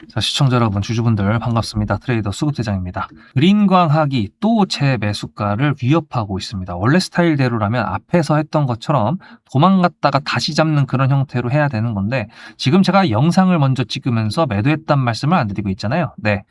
자, 시청자 여러분, 주주분들 반갑습니다. 트레이더 수급대장입니다. 그린광학이 또 제 매수가를 위협하고 있습니다. 원래 스타일대로라면 앞에서 했던 것처럼 도망갔다가 다시 잡는 그런 형태로 해야 되는 건데, 지금 제가 영상을 먼저 찍으면서 매도했단 말씀을 안 드리고 있잖아요. 네.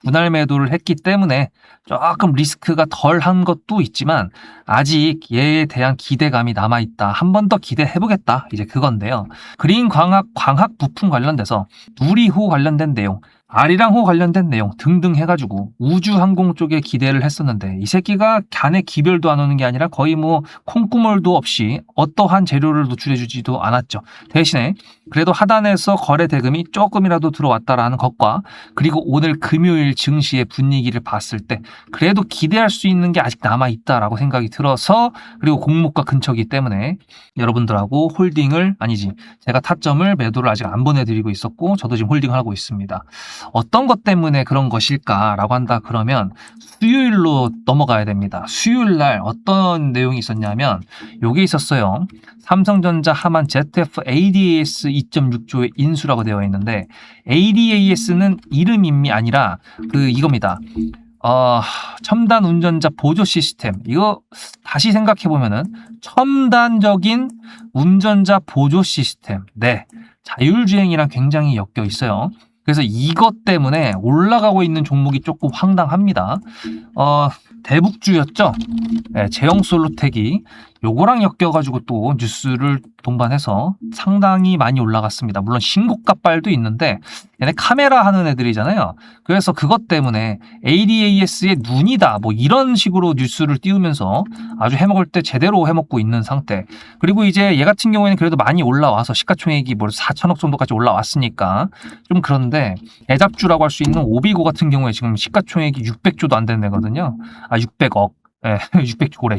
분할 매도를 했기 때문에 조금 리스크가 덜한 것도 있지만 아직 얘에 대한 기대감이 남아있다. 한 번 더 기대해보겠다. 이제 그건데요. 그린광학, 광학 부품 관련돼서 누리호 관련된 내용, 아리랑호 관련된 내용 등등 해가지고 우주항공 쪽에 기대를 했었는데 이 새끼가 간에 기별도 안 오는 게 아니라 거의 뭐 콩구멍도 없이 어떠한 재료를 노출해주지도 않았죠. 대신에 그래도 하단에서 거래 대금이 조금이라도 들어왔다라는 것과 그리고 오늘 금요일 증시의 분위기를 봤을 때 그래도 기대할 수 있는 게 아직 남아있다라고 생각이 들어서, 그리고 공모가 근처이기 때문에 여러분들하고 홀딩을, 아니지, 제가 타점을 매도를 아직 안 보내드리고 있었고 저도 지금 홀딩을 하고 있습니다. 어떤 것 때문에 그런 것일까라고 한다 그러면 수요일로 넘어가야 됩니다. 수요일 날 어떤 내용이 있었냐면 요게 있었어요. 삼성전자 하만 ZF ADAS 2.6조의 인수라고 되어 있는데, ADAS는 이름이 아니라 이겁니다. 첨단 운전자 보조 시스템. 이거 다시 생각해보면은 첨단적인 운전자 보조 시스템. 네. 자율주행이랑 굉장히 엮여 있어요. 그래서 이것 때문에 올라가고 있는 종목이 조금 황당합니다. 대북주였죠. 네, 제형솔루텍이 요거랑 엮여가지고 또 뉴스를 동반해서 상당히 많이 올라갔습니다. 물론 신고가 빨도 있는데 얘네 카메라 하는 애들이잖아요. 그래서 그것 때문에 ADAS의 눈이다 뭐 이런 식으로 뉴스를 띄우면서 아주 해먹을 때 제대로 해먹고 있는 상태. 그리고 이제 얘 같은 경우에는 그래도 많이 올라와서 시가총액이 뭐 4천억 정도까지 올라왔으니까 좀 그런데, 대잡주라고 할 수 있는 오비고 같은 경우에 지금 시가총액이 600조도 안 되는 애거든요. 600억. 예, 600조래,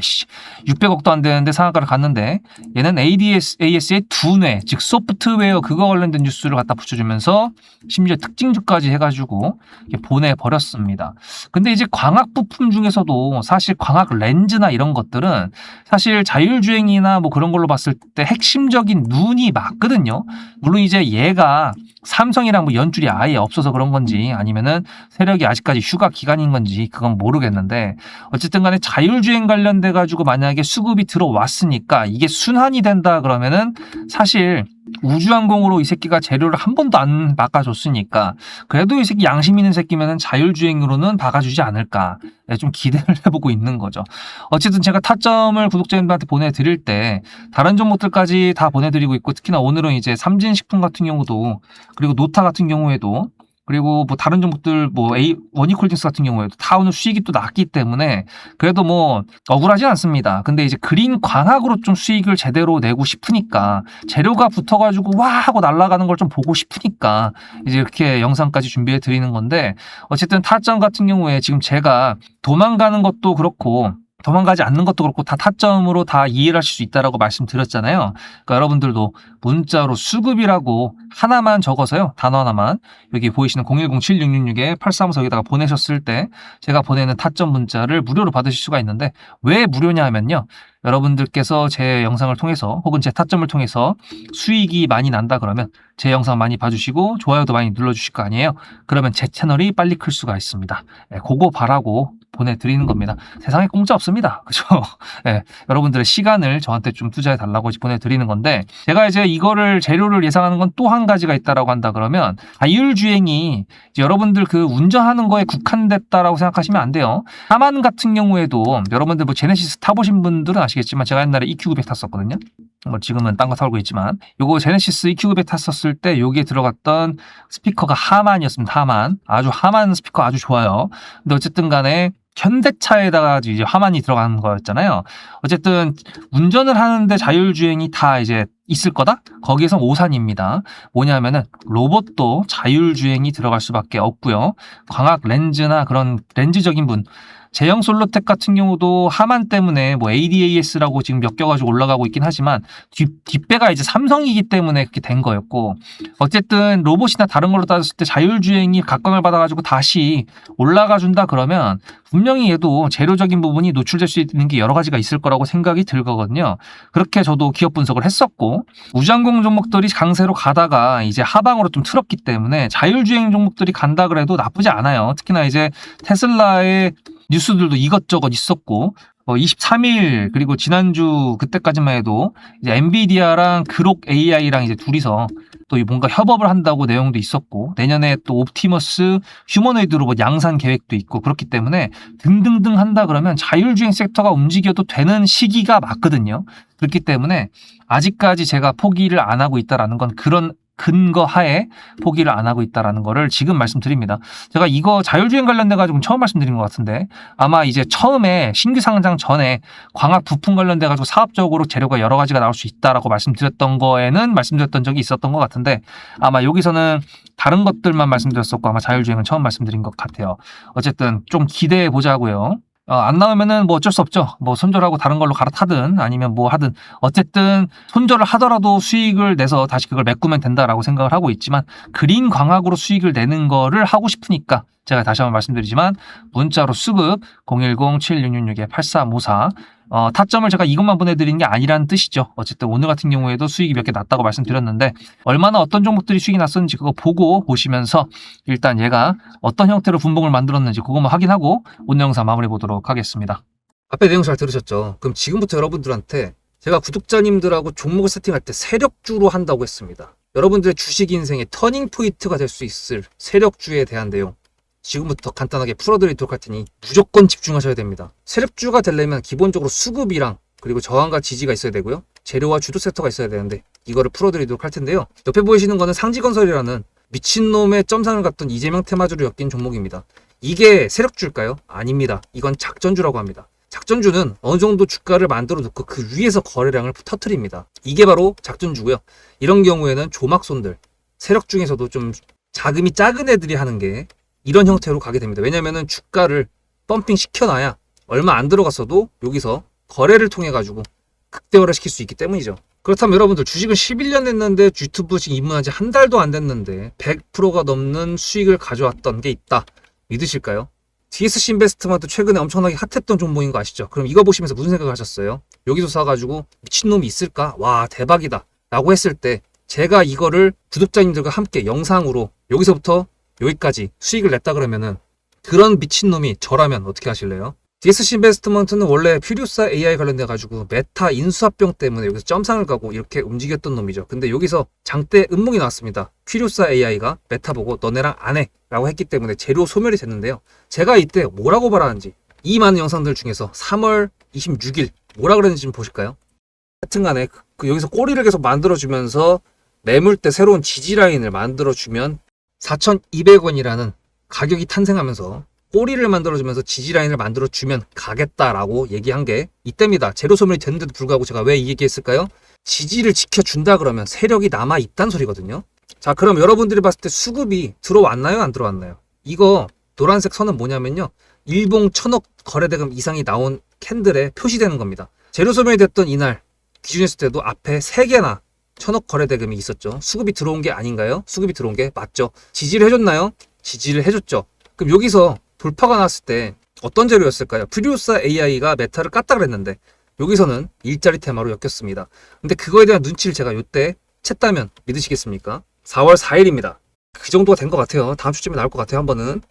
600억도 안 되는데 상한가를 갔는데, 얘는 AS의 두뇌, 즉 소프트웨어 그거 관련된 뉴스를 갖다 붙여주면서 심지어 특징주까지 해가지고 보내버렸습니다. 근데 이제 광학 부품 중에서도 사실 광학 렌즈나 이런 것들은 사실 자율주행이나 뭐 그런 걸로 봤을 때 핵심적인 눈이 맞거든요. 물론 이제 얘가 삼성이랑 뭐 연줄이 아예 없어서 그런 건지 아니면은 세력이 아직까지 휴가 기간인 건지 그건 모르겠는데, 어쨌든 간에 자율주행 관련돼 가지고 만약에 수급이 들어왔으니까 이게 순환이 된다 그러면은 사실 우주항공으로 이 새끼가 재료를 한 번도 안 바꿔줬으니까 그래도 이 새끼 양심 있는 새끼면은 자율주행으로는 박아주지 않을까, 좀 기대를 해보고 있는 거죠. 어쨌든 제가 타점을 구독자님들한테 보내드릴 때 다른 종목들까지 다 보내드리고 있고, 특히나 오늘은 이제 삼진식품 같은 경우도, 그리고 노타 같은 경우에도, 그리고 뭐 다른 종목들 뭐 원익홀딩스 같은 경우에도 다 오늘 수익이 또 났기 때문에 그래도 뭐 억울하지 않습니다. 근데 이제 그린 광학으로 좀 수익을 제대로 내고 싶으니까, 재료가 붙어가지고 와 하고 날아가는 걸 좀 보고 싶으니까 이제 이렇게 영상까지 준비해 드리는 건데, 어쨌든 타점 같은 경우에 지금 제가 도망가는 것도 그렇고 도망가지 않는 것도 그렇고 다 타점으로 다 이해를 하실 수 있다라고 말씀드렸잖아요. 그러니까 여러분들도 문자로 수급이라고 하나만 적어서요, 단어 하나만 여기 보이시는 010-7666-8354 여기다가 보내셨을 때 제가 보내는 타점 문자를 무료로 받으실 수가 있는데, 왜 무료냐 하면요, 여러분들께서 제 영상을 통해서 혹은 제 타점을 통해서 수익이 많이 난다 그러면 제 영상 많이 봐주시고 좋아요도 많이 눌러주실 거 아니에요. 그러면 제 채널이 빨리 클 수가 있습니다. 그거 바라고 보내드리는 겁니다. 세상에 공짜 없습니다. 그죠? 네, 여러분들의 시간을 저한테 좀 투자해 달라고 보내드리는 건데, 제가 이제 이거를 재료를 예상하는 건 또 한 가지가 있다라고 한다 그러면, 자율주행이 이제 여러분들 그 운전하는 거에 국한됐다라고 생각하시면 안 돼요. 하만 같은 경우에도 여러분들 뭐 제네시스 타보신 분들은 아시겠지만 제가 옛날에 EQ900 탔었거든요. 뭐 지금은 딴 거 타고 있지만 요거 제네시스 EQ900 탔었을 때 여기에 들어갔던 스피커가 하만이었습니다. 하만 스피커 아주 좋아요. 근데 어쨌든 간에 현대차에다가 이제 하만이 들어간 거였잖아요. 어쨌든 운전을 하는데 자율주행이 다 이제 있을 거다? 거기에서 오산입니다. 뭐냐면은 로봇도 자율주행이 들어갈 수밖에 없고요. 광학 렌즈나 그런 렌즈적인 분, 제형솔루텍 같은 경우도 하만 때문에 뭐 ADAS라고 지금 엮여가지고 올라가고 있긴 하지만 뒷배가 이제 삼성이기 때문에 그렇게 된 거였고, 어쨌든 로봇이나 다른 걸로 따졌을 때 자율주행이 각광을 받아가지고 다시 올라가 준다 그러면 분명 분명히 얘도 재료적인 부분이 노출될 수 있는 게 여러 가지가 있을 거라고 생각이 들거든요. 그렇게 저도 기업 분석을 했었고, 우주항공 종목들이 강세로 가다가 이제 하방으로 좀 틀었기 때문에 자율주행 종목들이 간다 그래도 나쁘지 않아요. 특히나 이제 테슬라의 뉴스들도 이것저것 있었고, 23일 그리고 지난주 그때까지만 해도 이제 엔비디아랑 그록 AI랑 이제 둘이서 또 뭔가 협업을 한다고 내용도 있었고, 내년에 또 옵티머스 휴머노이드 로봇 양산 계획도 있고, 그렇기 때문에 등등등 한다 그러면 자율주행 섹터가 움직여도 되는 시기가 맞거든요. 그렇기 때문에 아직까지 제가 포기를 안 하고 있다라는 건 그런 근거 하에 포기를 안 하고 있다라는 거를 지금 말씀드립니다. 제가 이거 자율주행 관련돼 가지고 처음 말씀드린 것 같은데, 아마 이제 처음에 신규 상장 전에 광학 부품 관련돼 가지고 사업적으로 재료가 여러 가지가 나올 수 있다라고 말씀드렸던 거에는 말씀드렸던 적이 있었던 것 같은데, 아마 여기서는 다른 것들만 말씀드렸었고 아마 자율주행은 처음 말씀드린 것 같아요. 어쨌든 좀 기대해 보자고요. 안 나오면은 뭐 어쩔 수 없죠. 뭐 손절하고 다른 걸로 갈아타든 아니면 뭐 하든, 어쨌든 손절을 하더라도 수익을 내서 다시 그걸 메꾸면 된다라고 생각을 하고 있지만, 그린 광학으로 수익을 내는 거를 하고 싶으니까 제가 다시 한번 말씀드리지만 문자로 수급 010-7666-8354, 타점을 제가 이것만 보내드리는 게 아니라는 뜻이죠. 어쨌든 오늘 같은 경우에도 수익이 몇 개 났다고 말씀드렸는데, 얼마나 어떤 종목들이 수익이 났었는지 그거 보고 보시면서 일단 얘가 어떤 형태로 분봉을 만들었는지 그것만 확인하고 오늘 영상 마무리 보도록 하겠습니다. 앞에 내용 잘 들으셨죠? 그럼 지금부터 여러분들한테 제가 구독자님들하고 종목을 세팅할 때 세력주로 한다고 했습니다. 여러분들의 주식 인생의 터닝 포인트가 될 수 있을 세력주에 대한 내용 지금부터 간단하게 풀어드리도록 할 테니 무조건 집중하셔야 됩니다. 세력주가 되려면 기본적으로 수급이랑 그리고 저항과 지지가 있어야 되고요. 재료와 주도 섹터가 있어야 되는데 이거를 풀어드리도록 할 텐데요. 옆에 보이시는 거는 상지건설이라는 미친놈의 점상을 갖던 이재명 테마주로 엮인 종목입니다. 이게 세력주일까요? 아닙니다. 이건 작전주라고 합니다. 작전주는 어느 정도 주가를 만들어 놓고 그 위에서 거래량을 터트립니다. 이게 바로 작전주고요. 이런 경우에는 조막손들, 세력 중에서도 좀 자금이 작은 애들이 하는 게 이런 형태로 가게 됩니다. 왜냐면은 주가를 펌핑 시켜놔야 얼마 안 들어갔어도 여기서 거래를 통해 가지고 극대화를 시킬 수 있기 때문이죠. 그렇다면 여러분들 주식을 11년 했는데 유튜브 지금 입문한 지 한 달도 안 됐는데 100%가 넘는 수익을 가져왔던 게 있다. 믿으실까요? DSC 인베스트먼트 최근에 엄청나게 핫했던 종목인 거 아시죠? 그럼 이거 보시면서 무슨 생각을 하셨어요? 여기서 사가지고 미친놈이 있을까? 와 대박이다 라고 했을 때 제가 이거를 구독자님들과 함께 영상으로 여기서부터 여기까지 수익을 냈다 그러면은 그런 미친놈이 저라면 어떻게 하실래요? DSC 인베스트먼트는 원래 퓨리오사 AI 관련돼 가지고 메타 인수합병 때문에 여기서 점상을 가고 이렇게 움직였던 놈이죠. 근데 여기서 장대 음봉이 나왔습니다. 퓨리오사 AI가 메타 보고 너네랑 안 해 라고 했기 때문에 재료 소멸이 됐는데요. 제가 이때 뭐라고 말하는지 이 많은 영상들 중에서 3월 26일 뭐라 그랬는지 좀 보실까요? 하여튼간에 여기서 꼬리를 계속 만들어주면서 매물대 새로운 지지라인을 만들어주면 4,200원이라는 가격이 탄생하면서 꼬리를 만들어주면서 지지라인을 만들어주면 가겠다라고 얘기한 게 이때입니다. 재료 소멸이 됐는데도 불구하고 제가 왜 이 얘기했을까요? 지지를 지켜준다 그러면 세력이 남아있단 소리거든요. 자, 그럼 여러분들이 봤을 때 수급이 들어왔나요? 안 들어왔나요? 이거 노란색 선은 뭐냐면요. 일봉 1,000억 거래대금 이상이 나온 캔들에 표시되는 겁니다. 재료 소멸이 됐던 이날 기준했을 때도 앞에 3개나 1,000억 거래대금이 있었죠. 수급이 들어온 게 아닌가요? 수급이 들어온 게 맞죠. 지지를 해줬나요? 지지를 해줬죠. 그럼 여기서 돌파가 났을 때 어떤 재료였을까요? 퓨리오사 AI가 메타를 깠다 그랬는데 여기서는 일자리 테마로 엮였습니다. 근데 그거에 대한 눈치를 제가 이때 챘다면 믿으시겠습니까? 4월 4일입니다. 그 정도가 된 것 같아요. 다음 주쯤에 나올 것 같아요. 한 번은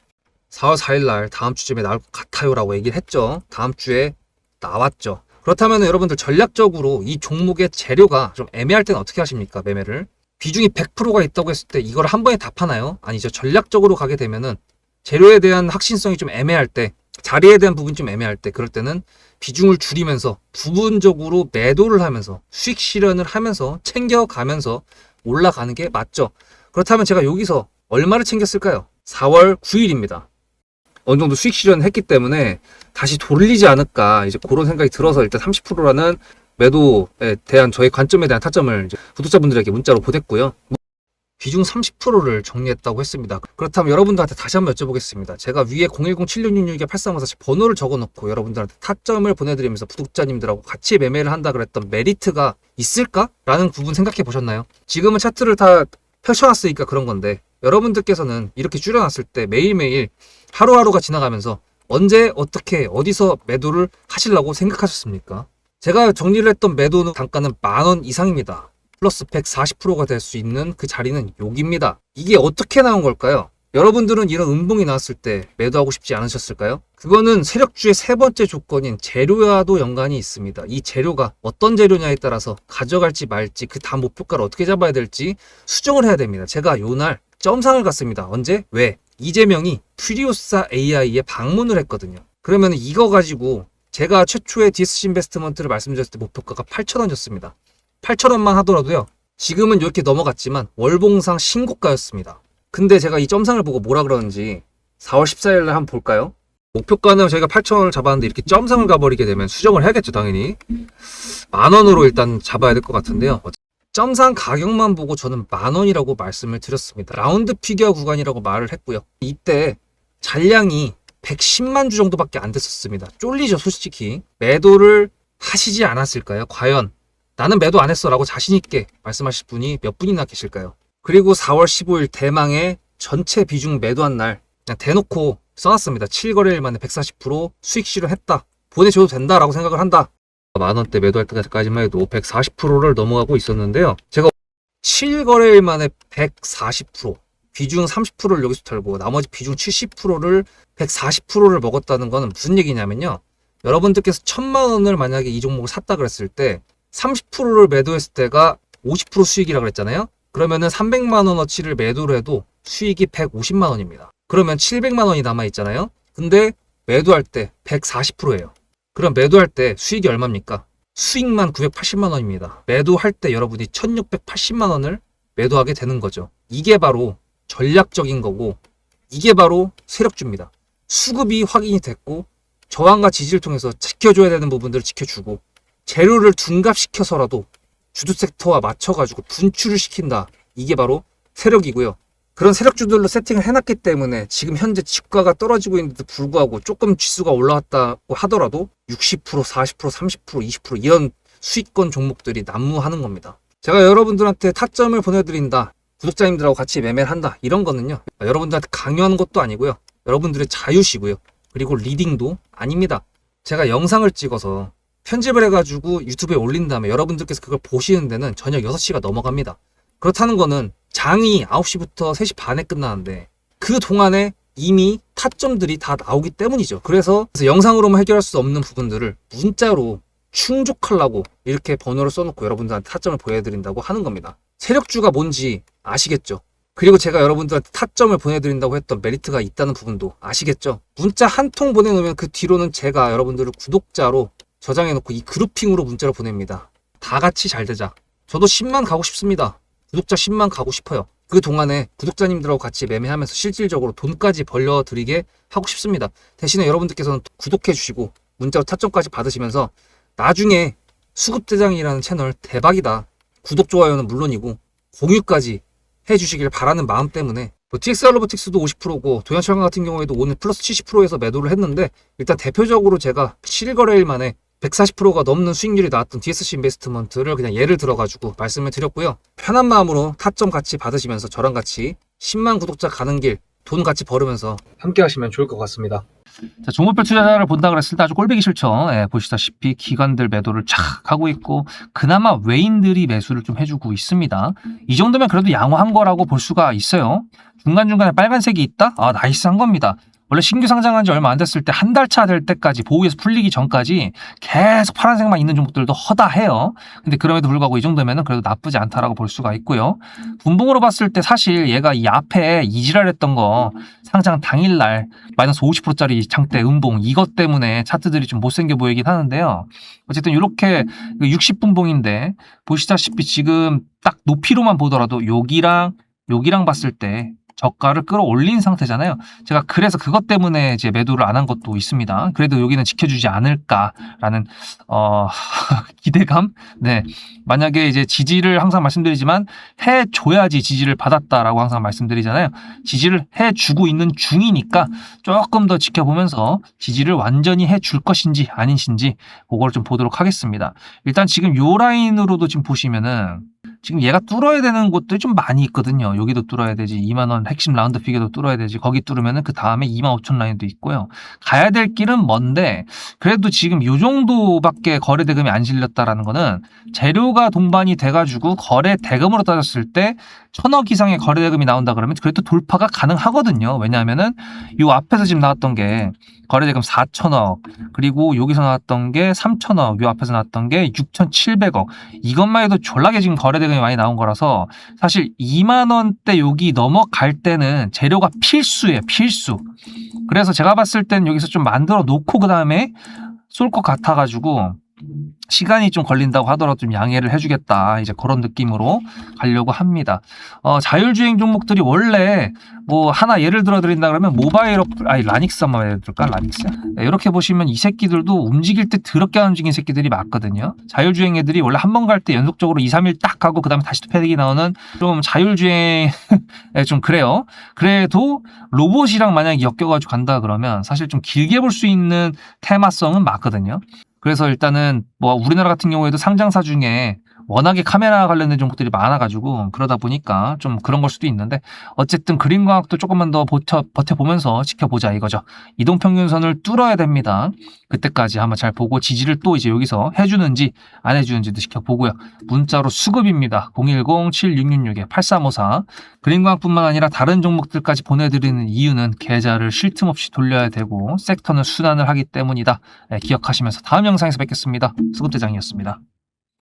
4월 4일 날 다음 주쯤에 나올 것 같아요 라고 얘기를 했죠. 다음 주에 나왔죠. 그렇다면 여러분들 전략적으로 이 종목의 재료가 좀 애매할 때는 어떻게 하십니까? 매매를 비중이 100%가 있다고 했을 때 이걸 한 번에 다 파나요? 아니죠. 전략적으로 가게 되면은 재료에 대한 확신성이 좀 애매할 때, 자리에 대한 부분이 좀 애매할 때, 그럴 때는 비중을 줄이면서 부분적으로 매도를 하면서 수익 실현을 하면서 챙겨가면서 올라가는 게 맞죠. 그렇다면 제가 여기서 얼마를 챙겼을까요? 4월 9일입니다. 어느 정도 수익 실현을 했기 때문에 다시 돌리지 않을까 이제 그런 생각이 들어서 일단 30%라는 매도에 대한 저의 관점에 대한 타점을 이제 구독자분들에게 문자로 보냈고요. 비중 30%를 정리했다고 했습니다. 그렇다면 여러분들한테 다시 한번 여쭤보겠습니다. 제가 위에 010-7666-8354 번호를 적어놓고 여러분들한테 타점을 보내드리면서 구독자님들하고 같이 매매를 한다 그랬던 메리트가 있을까? 라는 부분 생각해 보셨나요? 지금은 차트를 다 펼쳐놨으니까 그런 건데 여러분들께서는 이렇게 줄여놨을 때 매일매일 하루하루가 지나가면서 언제 어떻게 어디서 매도를 하시려고 생각하셨습니까? 제가 정리를 했던 매도 단가는 10,000원 이상입니다. 플러스 140%가 될 수 있는 그 자리는 여기입니다. 이게 어떻게 나온 걸까요? 여러분들은 이런 음봉이 나왔을 때 매도하고 싶지 않으셨을까요? 그거는 세력주의 세 번째 조건인 재료와도 연관이 있습니다. 이 재료가 어떤 재료냐에 따라서 가져갈지 말지 그 다음 목표가를 어떻게 잡아야 될지 수정을 해야 됩니다. 제가 요날 점상을 갔습니다. 언제? 왜? 이재명이 퓨리오사 AI에 방문을 했거든요. 그러면 이거 가지고 제가 최초에 디스시 인베스트먼트를 말씀드렸을 때 목표가가 8,000원이었습니다. 8,000원만 하더라도요. 지금은 이렇게 넘어갔지만 월봉상 신고가였습니다. 근데 제가 이 점상을 보고 뭐라 그러는지 4월 14일 날 한번 볼까요? 목표가는 저희가 8,000원을 잡았는데 이렇게 점상을 가버리게 되면 수정을 해야겠죠, 당연히. 10,000원으로 일단 잡아야 될 것 같은데요. 점상 가격만 보고 저는 10,000원이라고 말씀을 드렸습니다. 라운드 피겨 구간이라고 말을 했고요. 이때 잔량이 110만 주 정도밖에 안 됐었습니다. 쫄리죠, 솔직히. 매도를 하시지 않았을까요? 과연 나는 매도 안 했어 라고 자신있게 말씀하실 분이 몇 분이나 계실까요? 그리고 4월 15일 대망의 전체 비중 매도한 날 그냥 대놓고 써놨습니다. 7거래일 만에 140% 수익 실현했다. 보내줘도 된다라고 생각을 한다. 10,000원대 매도할 때까지만 해도 140%를 넘어가고 있었는데요. 제가 7거래일 만에 140% 비중 30%를 여기서 털고 나머지 비중 70%를 140%를 먹었다는 거는 무슨 얘기냐면요. 여러분들께서 1,000만 원을 만약에 이 종목을 샀다 그랬을 때 30%를 매도했을 때가 50% 수익이라고 그랬잖아요. 그러면은 300만 원어치를 매도를 해도 수익이 150만 원입니다. 그러면 700만 원이 남아 있잖아요. 근데 매도할 때 140%예요. 그럼 매도할 때 수익이 얼마입니까? 수익만 980만 원입니다. 매도할 때 여러분이 1680만 원을 매도하게 되는 거죠. 이게 바로 전략적인 거고 이게 바로 세력주입니다. 수급이 확인이 됐고 저항과 지지를 통해서 지켜줘야 되는 부분들을 지켜주고 재료를 둔갑시켜서라도 주도 섹터와 맞춰가지고 분출을 시킨다. 이게 바로 세력이고요. 그런 세력주들로 세팅을 해놨기 때문에 지금 현재 주가가 떨어지고 있는데도 불구하고 조금 지수가 올라왔다고 하더라도 60%, 40%, 30%, 20% 이런 수익권 종목들이 난무하는 겁니다. 제가 여러분들한테 타점을 보내드린다. 구독자님들하고 같이 매매를 한다. 이런 거는요. 여러분들한테 강요하는 것도 아니고요. 여러분들의 자유시고요. 그리고 리딩도 아닙니다. 제가 영상을 찍어서 편집을 해가지고 유튜브에 올린 다음에 여러분들께서 그걸 보시는 데는 저녁 6시가 넘어갑니다. 그렇다는 거는 장이 9시부터 3시 반에 끝나는데 그 동안에 이미 타점들이 다 나오기 때문이죠. 그래서 영상으로만 해결할 수 없는 부분들을 문자로 충족하려고 이렇게 번호를 써놓고 여러분들한테 타점을 보여드린다고 하는 겁니다. 세력주가 뭔지 아시겠죠? 그리고 제가 여러분들한테 타점을 보내드린다고 했던 메리트가 있다는 부분도 아시겠죠? 문자 한 통 보내놓으면 그 뒤로는 제가 여러분들을 구독자로 저장해놓고 이 그룹핑으로 문자를 보냅니다. 다 같이 잘 되자. 저도 10만 가고 싶습니다. 구독자 10만 가고 싶어요. 그 동안에 구독자님들하고 같이 매매하면서 실질적으로 돈까지 벌려드리게 하고 싶습니다. 대신에 여러분들께서는 구독해주시고 문자로 타점까지 받으시면서 나중에 수급대장이라는 채널 대박이다. 구독, 좋아요는 물론이고 공유까지 해주시길 바라는 마음 때문에 TXR 로보틱스도 50%고 도연철강 같은 경우에도 오늘 플러스 70%에서 매도를 했는데 일단 대표적으로 제가 7거래일 만에 140%가 넘는 수익률이 나왔던 DSC 인베스트먼트를 그냥 예를 들어가지고 말씀을 드렸고요. 편한 마음으로 타점 같이 받으시면서 저랑 같이 10만 구독자 가는 길 돈 같이 벌으면서 함께 하시면 좋을 것 같습니다. 자, 종목별 투자자를 본다 그랬을 때 아주 꼴보기 싫죠. 예, 보시다시피 기관들 매도를 쫙 하고 있고 그나마 외인들이 매수를 좀 해주고 있습니다. 이 정도면 그래도 양호한 거라고 볼 수가 있어요. 중간중간에 빨간색이 있다? 아, 나이스한 겁니다. 원래 신규 상장한 지 얼마 안 됐을 때 한 달 차 될 때까지 보호에서 풀리기 전까지 계속 파란색만 있는 종목들도 허다해요. 근데 그럼에도 불구하고 이 정도면은 그래도 나쁘지 않다라고 볼 수가 있고요. 분봉으로 봤을 때 사실 얘가 이 앞에 이지랄했던 거 상장 당일날 마이너스 50%짜리 장대 음봉 이것 때문에 차트들이 좀 못생겨 보이긴 하는데요. 어쨌든 이렇게 60분봉인데 보시다시피 지금 딱 높이로만 보더라도 여기랑 봤을 때 저가를 끌어올린 상태잖아요. 제가 그래서 그것 때문에 이제 매도를 안 한 것도 있습니다. 그래도 여기는 지켜주지 않을까라는 기대감. 네, 만약에 이제 지지를 항상 말씀드리지만 해줘야지 지지를 받았다라고 항상 말씀드리잖아요. 지지를 해주고 있는 중이니까 조금 더 지켜보면서 지지를 완전히 해줄 것인지 아닌지 그걸 좀 보도록 하겠습니다. 일단 지금 요 라인으로도 지금 보시면은 지금 얘가 뚫어야 되는 곳들이 좀 많이 있거든요. 여기도 뚫어야 되지. 2만원 핵심 라운드 피겨도 뚫어야 되지. 거기 뚫으면은 그 다음에 25,000 라인도 있고요. 가야 될 길은 먼데 그래도 지금 요 정도밖에 거래 대금이 안 실렸다라는 거는 재료가 동반이 돼가지고 거래 대금으로 따졌을 때 1,000억 이상의 거래 대금이 나온다 그러면 그래도 돌파가 가능하거든요. 왜냐하면은 요 앞에서 지금 나왔던 게 거래 대금 4,000억, 그리고 여기서 나왔던 게 3,000억, 요 앞에서 나왔던 게 6,700억. 이것만 해도 졸라게 지금 거래 대금이 많이 나온 거라서 사실 2만 원대 여기 넘어갈 때는 재료가 필수예요, 필수. 그래서 제가 봤을 땐 여기서 좀 만들어 놓고 그 다음에 쏠 것 같아가지고 시간이 좀 걸린다고 하더라도 좀 양해를 해주겠다. 이제 그런 느낌으로 가려고 합니다. 자율주행 종목들이 원래 뭐 하나 예를 들어 드린다 그러면 모바일 라닉스 한번 예를 들까? 라닉스? 네, 이렇게 보시면 이 새끼들도 움직일 때 더럽게 안 움직인 새끼들이 맞거든요. 자율주행 애들이 원래 한 번 갈 때 연속적으로 2, 3일 딱 가고 그 다음에 다시 또 패딩이 나오는 좀 자율주행 좀 그래요. 그래도 로봇이랑 만약에 엮여가지고 간다 그러면 사실 좀 길게 볼 수 있는 테마성은 맞거든요. 그래서 일단은 뭐 우리나라 같은 경우에도 상장사 중에 워낙에 카메라 관련된 종목들이 많아가지고 그러다 보니까 좀 그런 걸 수도 있는데 어쨌든 그린과학도 조금만 더 버텨보면서 지켜보자 이거죠. 이동평균선을 뚫어야 됩니다. 그때까지 한번 잘 보고 지지를 또 이제 여기서 해주는지 안 해주는지도 지켜보고요. 문자로 수급입니다. 010-7666-8354 그린과학뿐만 아니라 다른 종목들까지 보내드리는 이유는 계좌를 쉴 틈 없이 돌려야 되고 섹터는 순환을 하기 때문이다. 네, 기억하시면서 다음 영상에서 뵙겠습니다. 수급대장이었습니다.